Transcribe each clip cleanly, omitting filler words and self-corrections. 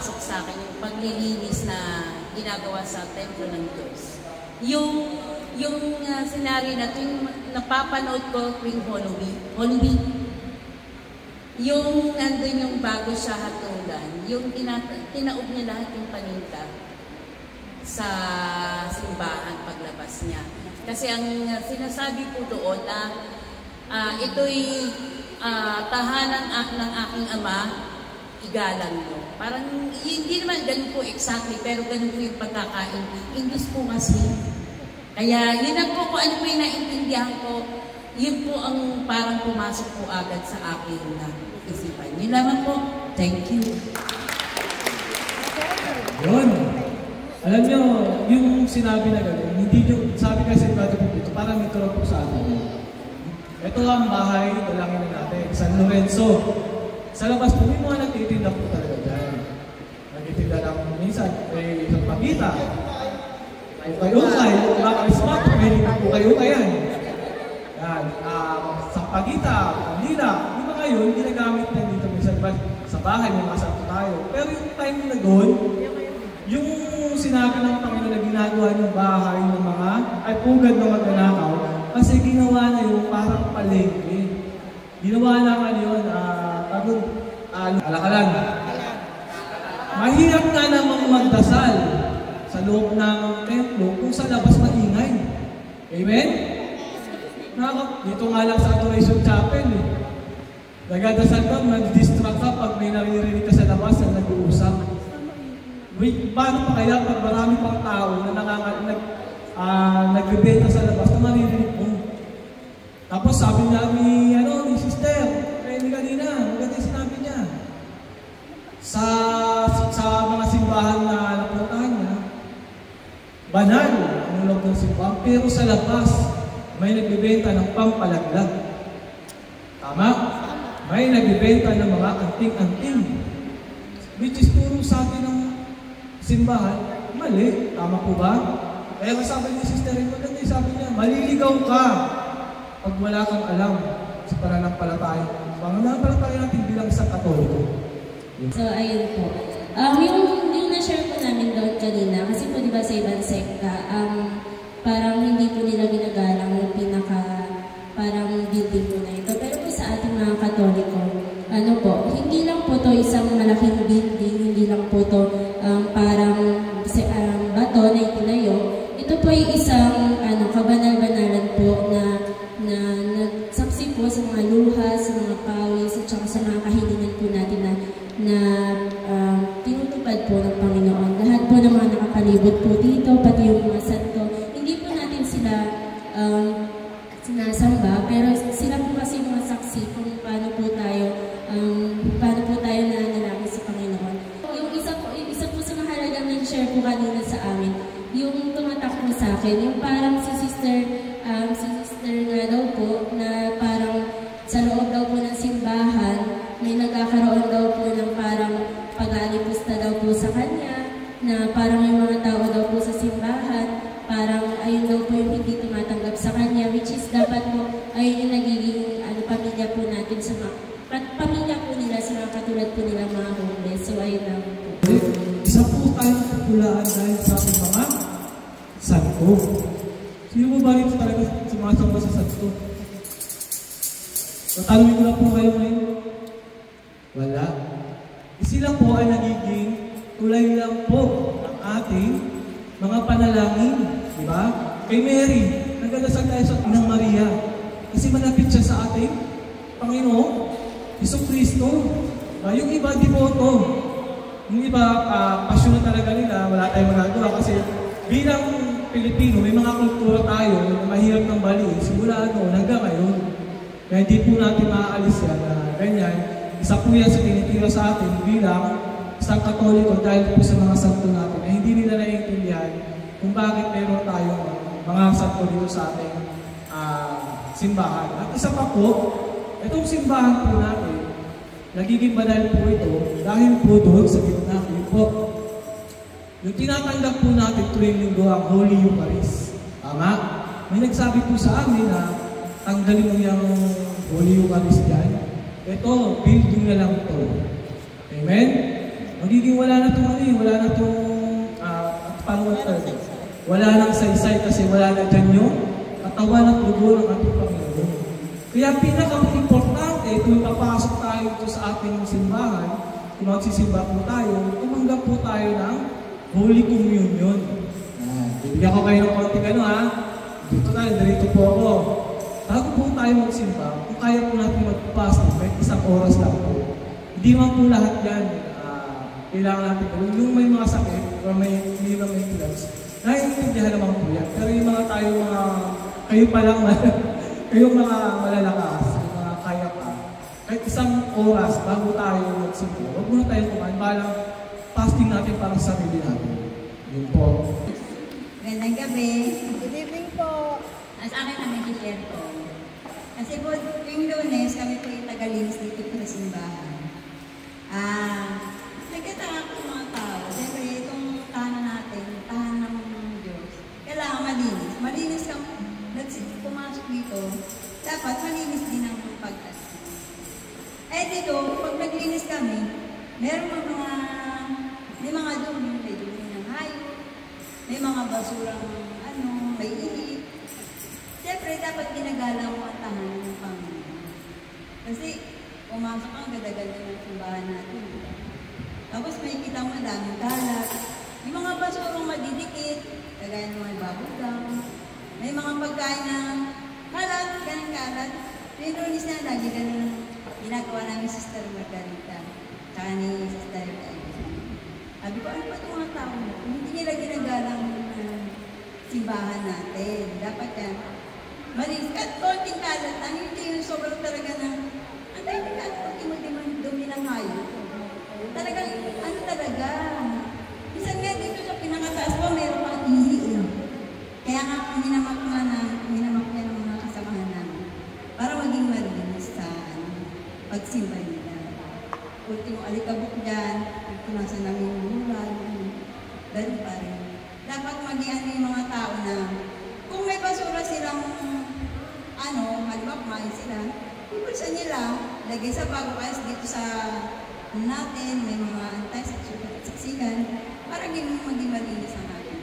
pumapasok sa akin yung paglilinis na ginagawa sa templo ng Diyos. Yung senaryo na ito, yung napapanood ko tuwing Holy Week, yung nandun yung bago siya hatulan, yung tinaob niya lahat yung paninda sa simbahan paglabas niya. Kasi ang sinasabi po doon na ito'y tahanan ng aking ama, igalang mo. Parang hindi naman ganun po exactly, pero ganun po yung pagkakain. English po kasi. Kaya yun ang po kung ano po yung naintindihan ko, yun po ang parang pumasok po agad sa akin na isipan. Yun naman po. Thank you. Yun. Alam niyo, yung sinabi na gano'n, hindi nyo, sabi kasi Brother po dito, parang may tulog po sa atin. Ito ang bahay, dalangin na natin, San Lorenzo. Sa labas po, may mga nagtitinda po talaga dyan. Nagtitinda lang minsan, may isang pagkita. Kayo-kay, makarismat, may po kayo-kay yan. Yan, sampagita, kanila, yung mga yun, ginagamit na dito minsan sa bahay, may masarap tayo. Pero yung time na doon, yung sinabi ng Panginoon na ginagawa ng bahay ng mga, ay pugad ng magnanakaw, kasi ginawa na yung parang palengke. Ginawa na ano yun, alakalan. Mahirap nga namang magdasal sa loob ng templo kung sa labas maingay. Amen? Dito nga lang sa Adoration Chapel eh. Nagadasal ka, mag-distract ka pag may naririnig ka sa labas na nag-uusap. Wait, paano pa kaya pag marami pang tao na nagbibenta sa labas na maririnig mo? Tapos sabi niya ni sister, ni kanina, maganda yung sinabi niya. Sa mga simbahan na napuntahan niya, banal ang loob ng simbahan, pero sa labas, may nagbibenta ng pampalaglag. Tama? May nagbibenta ng mga anting-anting. Which is turo sa atin ng simbahan, mali. Tama po ba? Kaya sabi ni Sister Rin, maganda sabi niya, maliligaw ka pag wala kang alam sa pananampalataya. Pananampalataya natin bilang isang Katoliko. So, ayun po. Yung na-share po namin doon kanina, kasi po diba sa ibang sekta, parang hindi po nila ginagalang yung parang building po na ito. Pero po sa ating mga Katoliko, hindi lang po to isang malaking building, hindi lang po to parang bato na itinayo. Ito po ay isang kabanal-banalan po na nagsaksi po sa mga luha, sa mga pawis, at saka sa mga kahilingan po natin na tinutupad po ng Panginoon. Lahat po ng mga nakapalibot po dito, pati yung mga santo, hindi po natin sila sinasamba, pero sila po kasi mga saksi kung paano po tayo nananalangin sa Panginoon. Yung isa po sa mahalagang nag-share po kanina sa amin, yung tumatak po sa akin, yung parang si sister nga daw po, na parang sa loob daw po ng simbahan, may nagkakaroon daw po ng parang pag-alipusta daw po sa kanya, na parang yung mga tao daw po sa simbahan, parang ayun daw po yung hindi tumatanggap sa kanya, which is dapat po, ayun yung nagiging pamilya po natin sa mga, pamilya po nila sa mga katulad po nila mga homeless. So ayun lang po. Isa po tayong populaan dahil sa ating mga santo. Sino mo ba rin talaga sumasamba sa santo? Tatanungin ko na po kayo ngayon. Wala. Sila po ay nagiging tulay lang po ng ating mga panalangin. Diba? Kay Mary, nagdadasal tayo sa Inang Maria. Kasi malapit siya sa ating Panginoon, Jesucristo. Yung iba, devoto. Yung iba, pasyon na talaga nila, wala tayong magagawa. Kasi bilang Pilipino, may mga kultura tayo na mahirap ng bali. Simula hanggang ngayon. Kaya hindi po natin maaalis yan na ganyan. Isa po yan sa tinitira sa atin bilang isang Katoliko dahil po sa mga santo natin na hindi nila naiintindihan kung bakit meron tayong mga santo dito sa ating simbahan. At isa pa po, itong simbahan po natin, nagiging banal po ito dahil po doon sa gitna po. Yung tinatanggap po natin tuwing linggo ang Holy Eucharist. Tama? May nagsabi po sa amin na tanggalin mo yung Holy Eucharist dyan. Ito, building na lang ito. Amen? magiging wala na itong wala na itong, paano wala nang saysay kasi wala na dyan yung katawan at dugo ng ating Panginoon. Kaya pinaka-importante, kung papasok tayo ito sa ating simbahan, kung magsisimba po tayo, tumanggap po tayo ng Holy Communion. Bibigyan ko kayo ng konting dito tayo, dito po ako. Bago po tayo magsimba, kung kaya po natin mag-fasting, kahit 1 oras lang po. Hindi man po lahat yan. Kailangan natin po. Yung may mga sakit, o hindi na may drugs, naiintindihan naman po yan. Pero yung mga tayo, kayo pa lang, kayong mga malalakas, yung mga kaya pa, kahit 1 oras bago tayo magsimba, huwag muna tayo kumain, balang fasting natin para sa sarili natin. Yun po. Magandang gabi. Good evening po. Sa akin kami i-share ko. Kasi po, yung Lunes, kami po yung tagalinis dito po sa simbahan. Nagkataka ko mga tao. Siyempre, itong tahanan natin, tahanan ng Diyos, kailangan malinis. Malinis kang pumasok dito, dapat malinis din ang pag-asa. Dito, pag naglinis kami, meron may mga dumi, may dumi ng hayop, may mga basurang may ihi. Siyempre, dapat ginagalang mo ang tahanan ng Panginoon. Kasi, pumasok ang gadagal ng simbahan natin. Tapos may kita mo daming kalat. Yung mga basurang madidikit, kagaya ng mga babudang. May mga pagkain na kalat, ganang kalat. Pinunis na lagi ganun ginagawa namin Sister Margarita. Tsaka ni Sister Sabi ko, ano pa itong mga tao mo? Hindi nila ginagalang simbahan natin. Dapat yan. Malinis. At konting kalat lang. Hindi yung sobrang talaga ng ang dami kalat. Konting dumi ng hayop. Talagang, talaga. Minsan nga dito sa pinakataas pa, mayroon pang ihi. Kaya nga, hinamak niya ng mga kasamahan namin para maging malinis sa pagsimba nila. Ultimo alikabok dyan, kung nasa namin mural, dahil pa rin. Dapat maging yung mga tao na kung may basura silang halimbawa kumain sila, ipulsa nila, lagay sa bago kayas dito sa natin, may mga anti-saksikan, para maging malinis ang atin.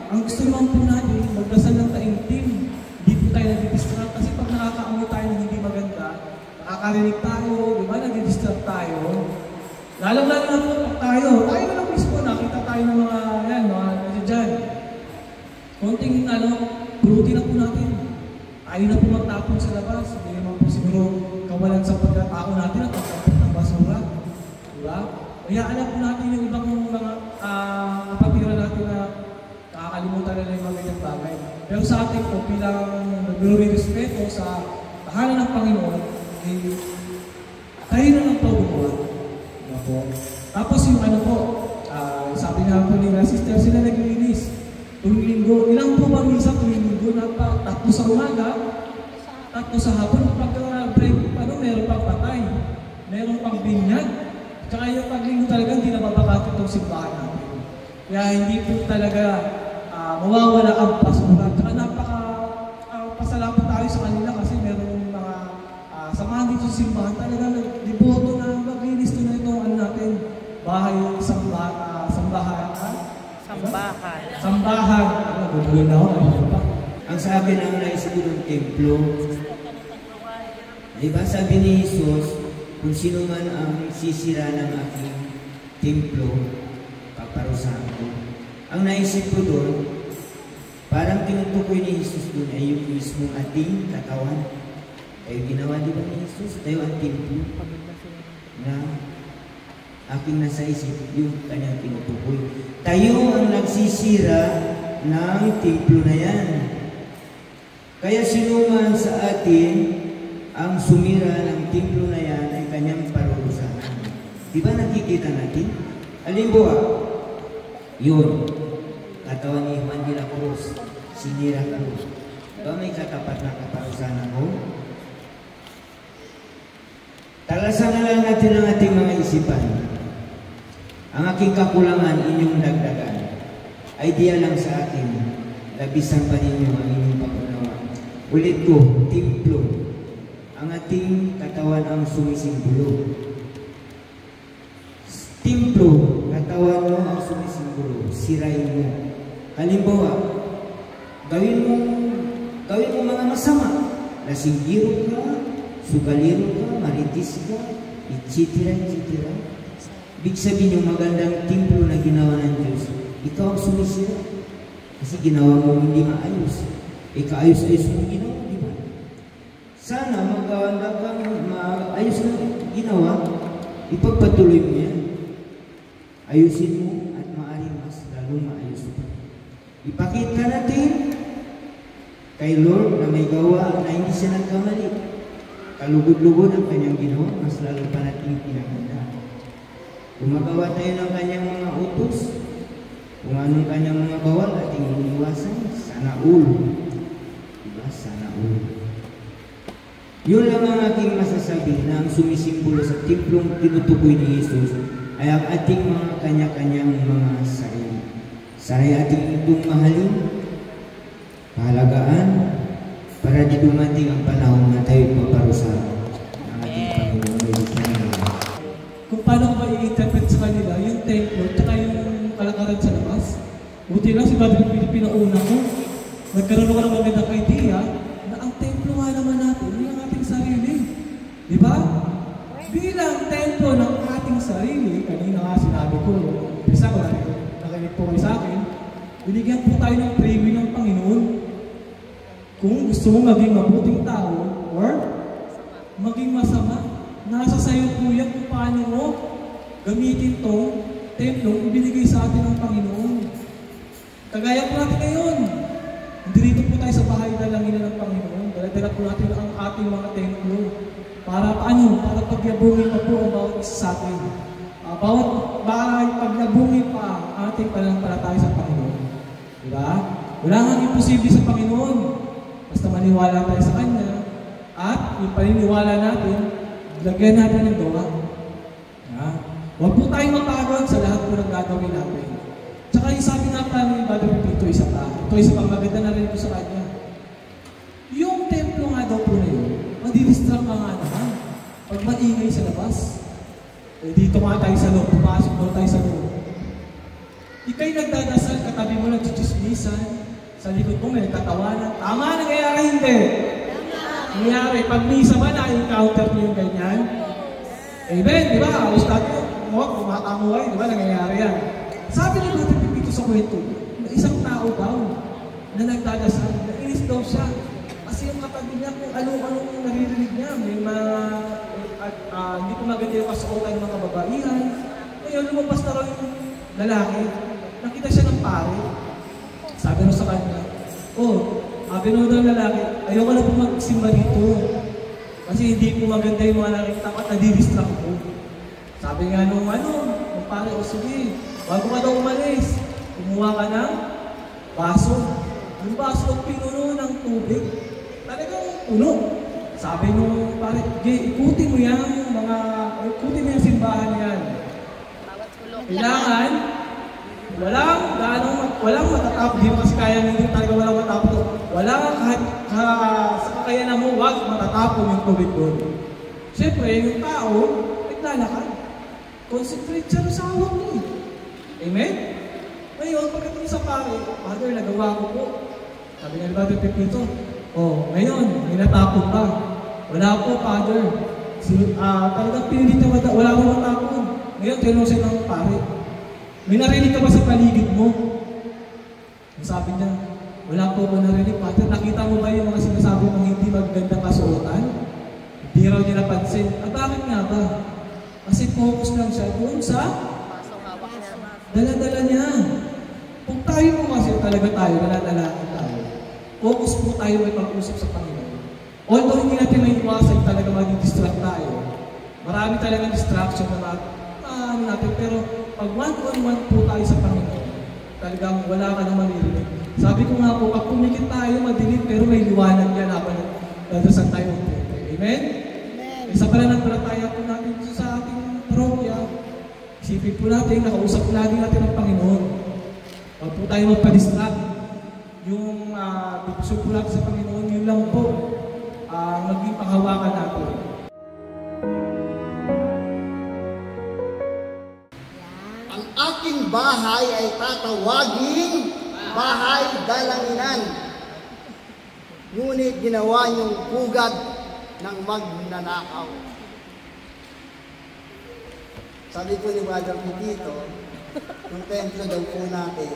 Ang gusto naman po natin, magdasal ng taimtim. Hindi po tayo nag-distract kasi pag nakakaamoy tayo ng hindi maganda, nakakarinig tayo, di ba, nag-distract tayo. Lalo-lalo na po tayo na lang mismo, nakita tayo ng mga dyan. Konting, puluti na po natin. Tayo na po magtapon sa labas. Hindi naman po siguro kawalan sa pagkatao natin at pagkatapon ng basura. Diba? Hayaan na po natin yung ibang mga kapatira natin na nakakalimutan na yung mga ganyang bagay. Pero sa ating po, bilang nagre-respeto sa tahanan ng Panginoon, tayo na lang po gumawa. Tapos yung sabi nga po nila, sister, sila naglilinis. Tuwing linggo, ilang po ba minsan tuwing linggo na 3 sa umaga, 3 sa hapon, pagka-break, meron pang patay, meron pang binyag. Tsaka yung paglinggo talaga, hindi nababakat itong simbahan natin. Kaya hindi po talaga mawawala ang basura. Tsaka pasalamat tayo sa kanila kasi meron mga samahan dito sa simbahan talaga nag-liboto na maglinis na itong natin. Bahay, sambahan. Ang sabi ng naisip ng templo, diba sabi ni Jesus, kung sino man ang sisira ng aking templo, paparusahan ko. Ang naisip ko doon, parang tinutukoy ni Jesus doon ay yung mismong ating katawan. Ay ginawa di ba ni Jesus? Tayo ang templo na aking nasa isip, yung kanyang tinutukoy. Tayo ang nagsisira ng templo na yan. Kaya sino man sa atin ang sumira ng templo na yan ay kanyang parurusahan. Di ba nakikita natin? Halimbawa, yun, katawan ni Juan de la Cruz, sinira ko. Diba may katapat na kaparusahan ako? Talasan na lang natin ang ating mga isipan. Ang aking kakulangan, inyong dagdagan. Idea lang sa akin, labisan pa ninyo ang inyong pag-unawa. Ulit ko, templo. Ang ating katawan ang sumisimbolo. Templo, katawan mo ang sumisimbolo, sirain mo. Halimbawa, gawin mo mga masama. Lasinggiro ka, sugaliro ka, maritis ka, etc. Ibig sabihin yung magandang templo na ginawa ng Diyos, ikaw ang sumisira. Kasi ginawa mo hindi maayos. Kaayos-ayos mo ginawa, di ba? Sana magkawanda kang maayos na ginawa, ipagpatuloy mo yan. Ayusin mo at maaaring mas lalong maayos pa. Ipakita natin kay Lord na may gawa na hindi siya nagkamali. Kalugod-lugod ang kanyang ginawa, mas lalo pa natin pinaganda. Kung magawa tayo ng kanyang mga utos, kung anong kanyang mga bawal ating iniwasan, sana all. Diba? Sana all. Yun lang ang aking masasabi na ang sumisimbolo sa templong tinutukoy ni Jesus ay ang ating mga kanya-kanyang mga sarili. Sana ating itong mahalin, pahalagaan, para di dumating ang panahon na tayo paparusa ng ating Panginoon. Kung paano ko ba i-interpret sa kanila yung templo at yung kalakaran sa labas. Buti lang si Brother Pilipino una ko. Nagkaroon ko ng magandang idea na ang templo nga naman natin ay ang ating sarili. Di ba? Bilang templo ng ating sarili, kanina nga sinabi ko, isa ko nakinig po kayo sa akin, binigyan po tayo ng preview ng Panginoon. Kung gusto mo maging mabuting tao or maging masama, nasa sayo po yan kung paano mo gamitin itong templong ibinigay sa atin ng Panginoon. Kagaya po natin ngayon. Dito po tayo sa bahay dalangin ng Panginoon. Dala-dala po natin ang ating mga templo. Para paano? Para pagyabungin pa po ang bawat isa sa atin. Bawat bahay, pagyabungin pa ang ating pananampalataya sa Panginoon. Diba? Wala nga imposible sa Panginoon. Basta maniwala tayo sa Kanya at yung paniniwala natin, lagyan natin ng gawa. Huwag po tayong mapagod sa lahat po ng gagawin natin. Tsaka yung sabi nga pa ni Brother Pepito, isa pa. Ito isa pang maganda na rin po sa kanya. Yung templo nga daw po na yun, madidistract ka nga naman. Pag maingay sa labas, dito nga tayo sa loob, pumasok daw tayo sa loob. Ika'y nagdadasal, katabi mo nagchichismisan, sa likod mo may nagtatawanan. Tama, nangyayari hindi. Nangyayari, pag misa ba na-encounter niyo yung ganyan? Amen, di ba? Alis tayo. Kumatamuhay, di ba? Nangyayari yan. Sabi ni Brother Pepito sa kwento, na isang tao daw na nagdadasal, nainis daw siya. Kasi yung katabi niya, kung ano-anong naririnig niya, may hindi ko maganda yung kasuotan ng mga kababaihan. Ngayon, lumabas na raw yung lalaki. Nakita siya ng pare. Sabi rin sa kanya, sabi rin ng lalaki, ayoko na po magsimba dito. Kasi hindi po maganda yung mga nakikita ko at nadidistract ko. Sabi nga nung pare, sige, bago ka daw umalis, kumuha ka ng baso. Yung baso ang pinuno ng tubig, talagang puno. Sabi nung pare, ikutin mo yung simbahan yan. Kailangan, walang matatapos. Di mo kasi kaya hindi talaga walang matatapos. Kahit sa kakayanan mo, wag matatapon yung tubig doon. Siyempre, yung tao, naglalakad. Concentrate siya sa hawak mo. Amen? Ngayon, pagdating sa pare, Father, nagawa ko po. Sabi nga ni Brother Pepito, ngayon, may natapon ba? Wala po, Father. Talagang pinilit na wala ko matapon. Ngayon, tinanong siya ng pare, may narinig ka ba sa paligid mo? Sabi niya, wala po ko narinig, Father. Nakita mo ba yung mga sinasabi mong hindi magandang kasuotan? Hindi raw niya napansin. Bakit nga ba? Kasi focus lang siya doon sa dala-dala niya. Kung tayo po kasi talaga tayo, dala-dalain tayo. Focus po tayo may pag-usap sa Panginoon. Although hindi natin may iwasan talaga mag-distract tayo. Marami talagang distraction na natin. Pero pag one-on-one po tayo sa Panginoon, talagang wala ka nang maririnig. Sabi ko nga po, pag pumikit tayo, madilim, pero may liwanag yan habang nadasan tayo. Amen? Isa pala ng palataya po natin sa ating parokya. Isipin po natin, nakausap lagi natin ang Panginoon. Huwag po tayo magpa-distract. Yung gusto po natin sa Panginoon, yun lang po maging panghawakan natin. Ang ating bahay ay tatawaging bahay dalanginan. Ngunit ginawa niyong pugad ng magnanakaw. Sabi po ni Brother dito, yung templo daw po natin,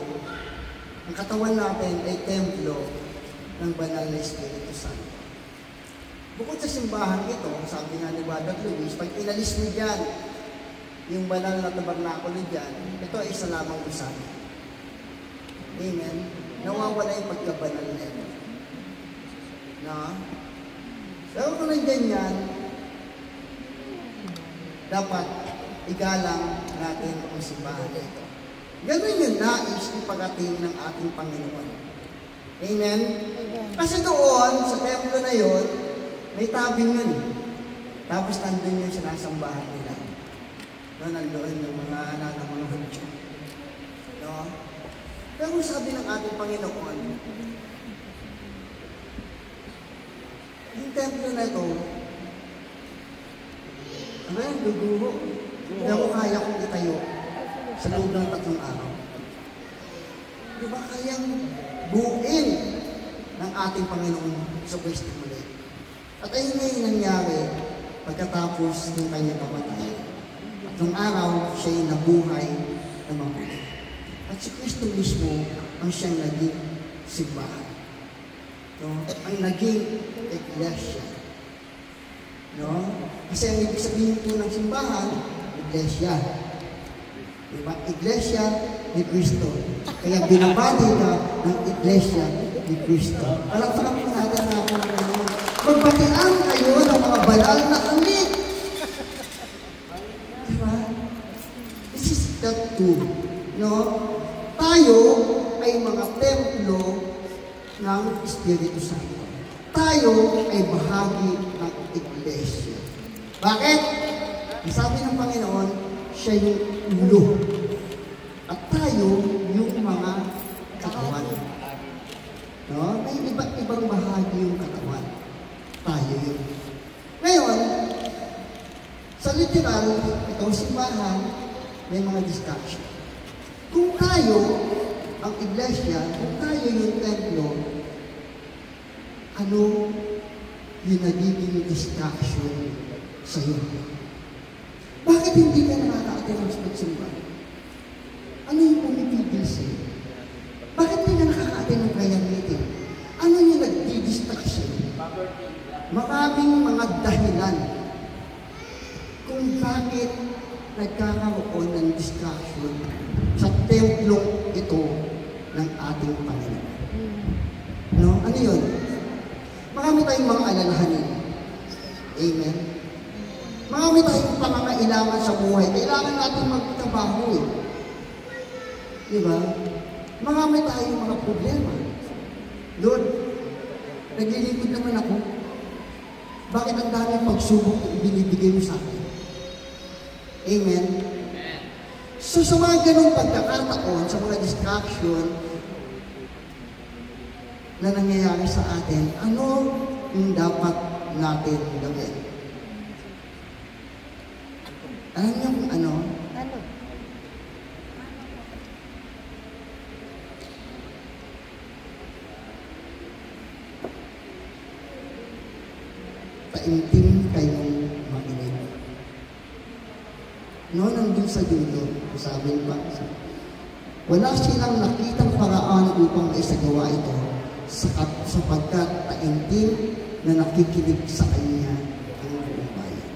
ang katawan natin ay templo ng banal na Espiritu Santo. Bukod sa simbahan ito, sabi nga ni Brother Luis, pag inalis mo dyan, yung banal na tabernakulo dyan, ito ay isa lamang usan. Amen? Nawawala yung pagkabanal na ito. Na? Pero kung nandiyan yan, dapat igalang natin ang simbahan na ito. Ganun yung nais ng pag-ating ng ating Panginoon. Amen? Kasi doon, sa templo na yun, may tabing yun. Tapos nandun yung sinasambahan nila. No, nandoon yung mga nanangunuhan siya. No? Pero sabi ng ating Panginoon, yung templo na ito, ano yung guguro? Pero kaya kong itayo sa loob ng 3 araw. Di ba kayang buuin ng ating Panginoon sa Kristo muli? At ayun nga yung nangyari pagkatapos ng kanyang kamatayan. At nung araw, siya'y nabuhay na mamuli. At si Kristo mismo ang siyang naging simbahan. No? Ang naging iglesia. No? Kasi ang ibig sabihin po ng simbahan, iglesia. Diba? Iglesia ni Kristo. Kaya binabati ka ng iglesia ni Kristo. Alam po natin na ako ng Panginoon. Magbatian kayo ng mga banal na kamit. Diba? This is step 2. No? Tayo ay mga templo ng Espiritu Santo. Tayo ay bahagi ng iglesia. Bakit? Sabi ng Panginoon, siya yung ulo. At tayo yung mga katawan. No? May iba't ibang bahagi yung katawan. Tayo yun. Ngayon, sa literal, itong simbahan, may mga distraction. Kung tayo, ang iglesia, kung tayo yung templo, ano yung nagiging distraction sa iyo? Bakit hindi ka nakaka-attend sa pagsimba? Ano yung pumipigil sa'yo? Bakit hindi ka nakaka-attend ng prayer meeting? Ano yung nagdi-distract sa'yo? Maraming mga dahilan kung bakit nagkakaroon ng distraction sa templong ito ng ating Panginoon. No? Ano yun? Marami tayong mga alalahanin. Amen? Marami tayong pangangailangan sa buhay. Kailangan natin magtrabaho eh. Diba? Marami tayong mga problema. Lord, naglilingkod naman ako. Bakit ang daming pagsubok na ibinibigay mo sa akin? Amen? So sa mga ganong pagkakataon, sa mga distraction na nangyayari sa atin, ano yung dapat natin gawin? Alam niyo kung ano? Ano? Taimtim kayong makinig. No, nandun sa dulo, sabi pa, wala silang nakitang paraan upang maisagawa ito sapagkat taimtim na nakikinig sa kanya ang buong bayan.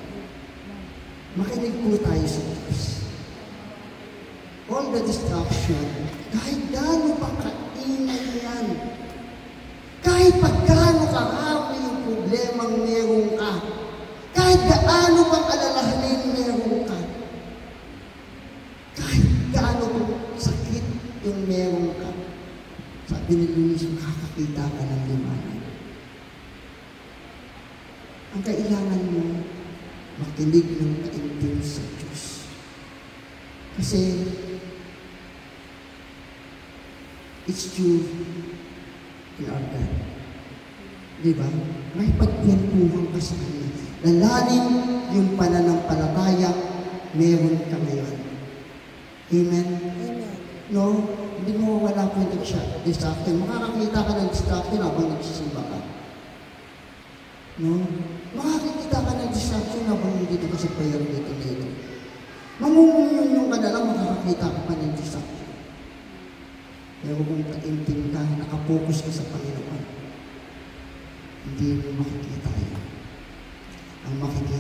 Makinig po tayo sa Diyos. All the distraction, kahit gaano pa kaingay yan, kahit pagkano karami yung problemang meron ka, kahit gaano pang alalahanin meron ka, kahit gaano pang sakit yung meron ka, sabi ni Luis, makakakita ka ng liwanag. Ang kailangan mo, makinig ng kaintin sa Diyos. Kasi, it's true in our God. Diba? May pagkwentuhan ka sa Kanya. Lalalim yung pananampalataya meron ka ngayon. Amen? Amen. No? Hindi mo wala po yung distraction. Makakakita ka ng distraction habang nagsisimba ka. No? Makakakita ka ng distraction habang nandito ka sa prayer meeting na ito. Mamumuyong ka na lang, makakakita ka pa ng distraction. Kaya kung taimtim ka, nakapokus ka sa Panginoon, hindi mo makikita yun. Ang makikita